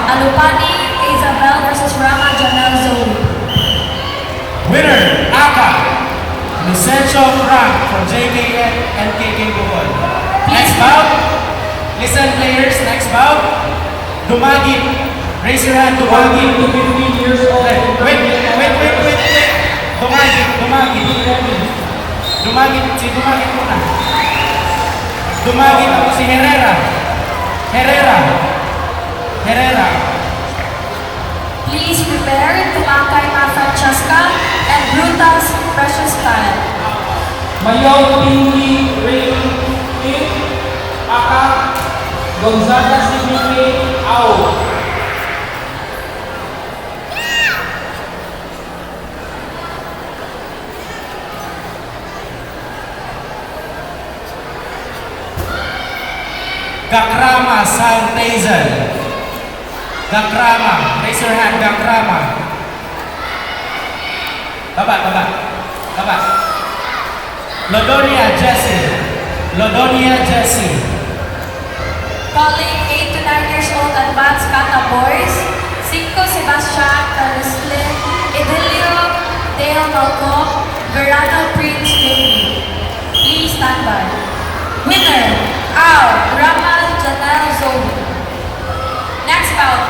Alupani Isabel versus Rama Janelle Zoe. Winner, Aka. Lucencio Frank from JKN and KK Bukol. Next bout. Listen players, next bout. Dumagit. Raise your hand, Dumagit. 15 years old. Wait. Dumagit. Dumagit muna. Dumagit ako si Herrera. Please prepare Tumakay Ma Francesca and Brutus Precious Kyle. Mayaw Pinky Ray King, Aka, Gonzaga CBK, Ao. Gakrama Sound Tazel. Gakrama. Raise your hand, Gakrama. Baba. Lodonia Jessie. Calling 8 to 9 years old advanced kata boys, 5 Sebastian Carleslin, Edilio Dale Malco, Verano Prince Jamie. Please stand by. Winner, Rama Janelle Zoe. Next bout,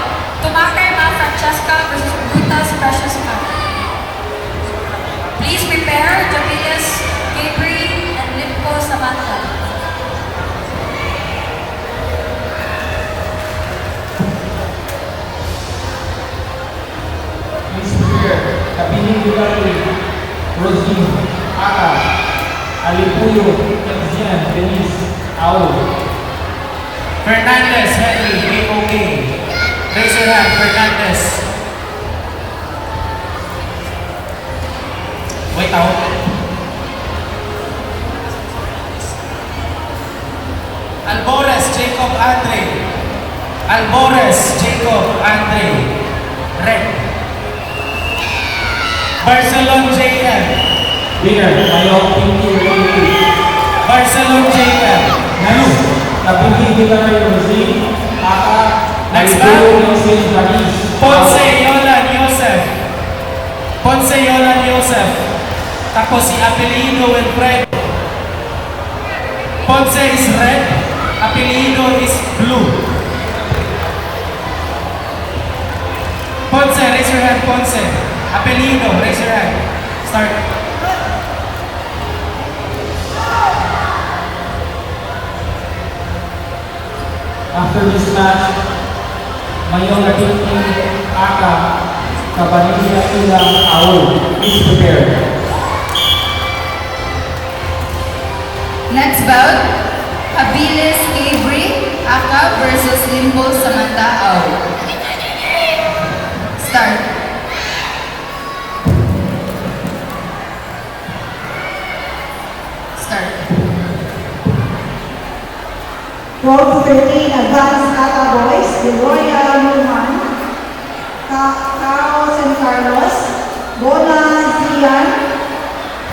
Tumakay Ma Francesca versus Brutus Precious Kyle. Please prepare Jamilius Gabriel and Limco Samantha. Please prepare. Kapiling Dugari, Rosine, Aka, Alipuyo, Kenzian, Denise, Ao. Fernandez Henry, AOK. Raise your hand, Fernandez. Wait out. Albores Jacob Andre. Red. Barcelon JM. Winner, Mayaw Pinky Ray King. Barcelon JM. Next, Kapiling Dugari, Rosine, Aka, Next Alipuyo, Kenzian, Denise, Ponce Yolan Yosef. Tapos si Apelido Wilfred. Ponce is red. Apelido is blue. Ponce, raise your hand, Ponce. Apelido, raise your hand. Start. After this match, Mayaw Pinky, Aka, Kabanilla Ilang, Ao. Please prepare. Next bout, Habilis Avery, Aka versus Limbo Samantha Ao. Start. Start. 12 to 13 advanced kata boys, Gloria Newman, Carlos and Carlos, Bona Zian,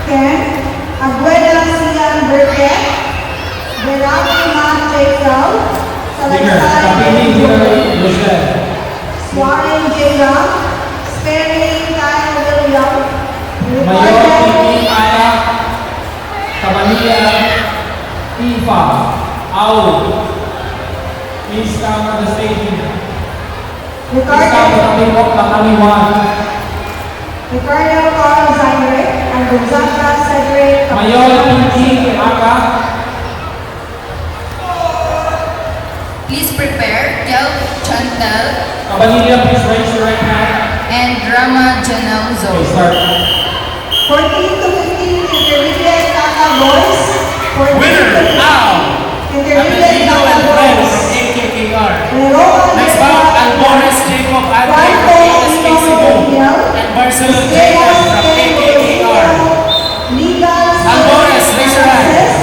Ken, Agueda Sian Berket, Verati Man Jacob, Winner, Kapiling Salaysay Dugari, Rochelle. Warren J. Young, Sperry Kyle William, Mayaw Pinky, Aka, Kabanilla, Ifa, Ao. Please come on the stage. Please come to Kapilok, Lakaliwan. Ricardo Carl Zynrick, and Gonzaga Cedric Mayaw Pinky, Aka, Please prepare Kel Chantel Kabanilla, please raise your right hand. and Rama Janelle Okay, Zoe. start. 14 to 15 intermediate kata boys, 14 Winner, to 15 intermediate Apelido kata Wilfred boys. from AKKR. Roman Next bout, Albores Jacob Andre from ASK Cebu. And Barcelon Jacob from AKKR. Albores, raise your hand.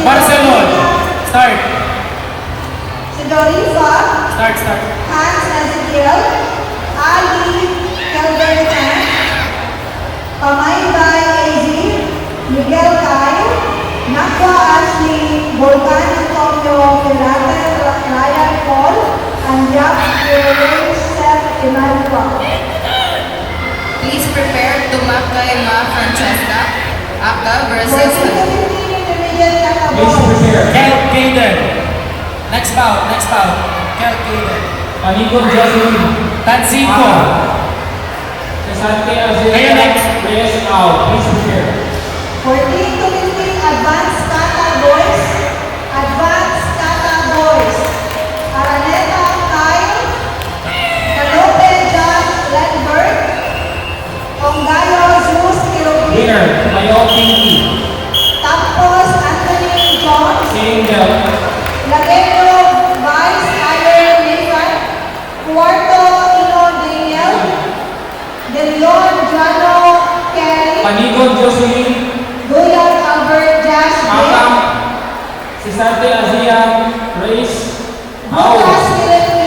Barcelon, start. Sidorifa, Start. Hans Ezekiel, Ali Kelbertan, Pamaybay AZ, Miguel Kai, Nakwa Ashley, Volcan Antonio, Pilate Ryan Paul, and Jack Tamakay Ma Francesca Aka 14 versus to 15 intermediate kata Please boys. prepare. Kel Caden. Next bout, next bout. Kel Caden. Panigon Jocelyn. Tansico. Cesante Kayo Azeria next. Reyes out. Please prepare. 14 to 15 advanced kata boys. Advanced kata boys. Araneta Kyle. Calope John Lenberg. Ongayo Zeus Kirobin. Winner, Mayo Pinky. Tampos Anthony John. Same belt. Laguero Vice Tyler Nathan. Cuarto Ino Daniel. De Leon Jano Kelly. Panigon Jocelyn. Guyan Albert Josh Aka. Bill. Cesante Azeria Reyes Bukas out. Philip K.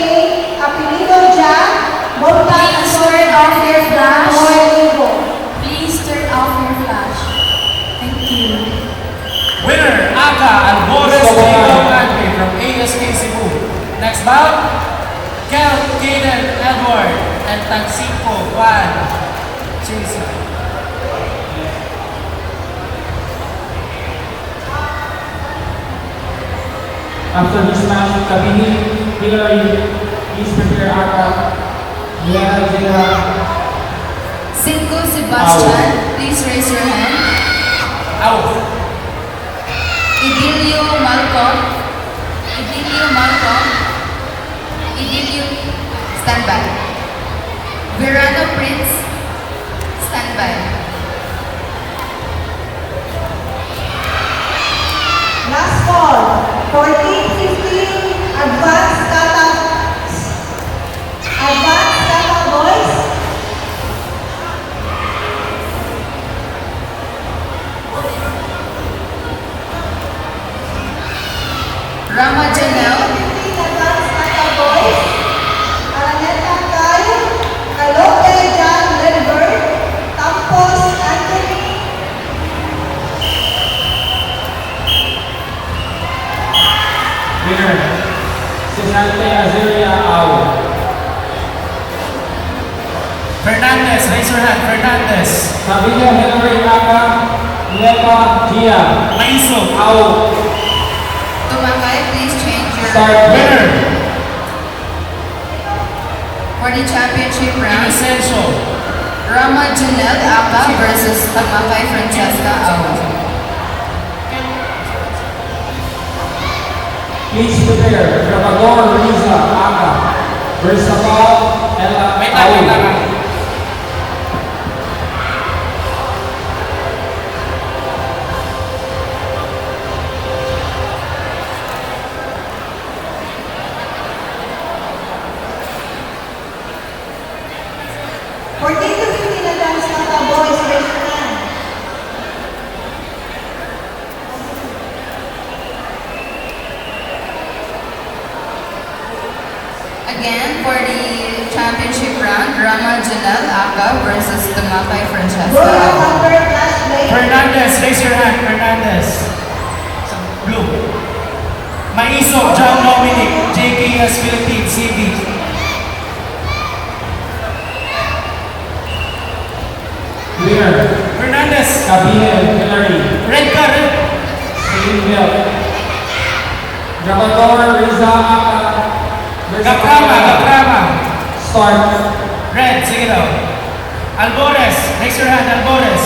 Apelido Jack. Montan Please turn off your flash. Libo. Please turn off your flash. Thank you. Winner, Aka Albores Gusto ko Diego na. Andre from ASK Cebu. Next bout, Kel Caden Edward and Tansico Juan Jason. After this match, Kabini, Hillary, please prepare Aka. Liana Zena. Cinco Sebastian, please raise your hand. Out. Idilio Malcolm. Idilio Malcolm. Idilio, stand by. Verano Prince, stand by. Last call. 14-15 advanced kata. Advanced kata boys. Rama Janelle, 15 advanced kata boys. Araneta Kyle. Calope John Lenberg. Tampos Anthony. Winner, Cesante Azeria out. Fernandez, raise your hand. Fernandez. Kabini Hillary Aka. Lepa Gia Maiso. out. Tumakay, please change your Start. Winner, for the championship round. Inocencio. Rama Janelle Aka versus Tamakay Francesca Au. Please prepare. Grabador Riza Aka. Versatile Ella Wait lang, wait lang. out. Advanced kata boys. Raise your hand. Again, for the championship round, Rama Janelle Aka versus Tamakay Francesca Royal Au. Albert Flash Blade. Fernandez, raise your hand. Fernandez. Blue. Maiso, John Dominic, JKS Philippines, CV. Winner, Fernandez. Kabini Hillary. Red card. Same belt. Grabador Riza Aka. Gaprama, Gaprama. Start. Red, sige daw. Albores, raise your hand, Albores.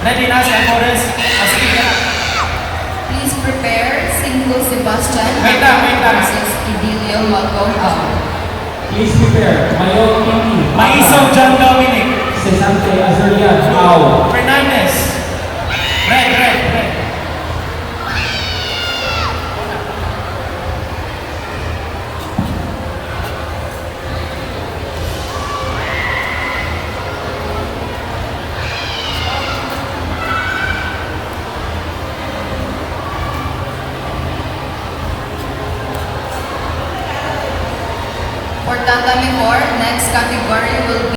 Ready na si Albores? O sige na. Please prepare Cinco Sebastian Wait lang, wait lang. versus Idilio Malcolm Au. Please prepare. Mayo Pinky. Maiso, John Dominic. Cesante Azeria out. Fernandez. Red, red, red. For Tatami 4, next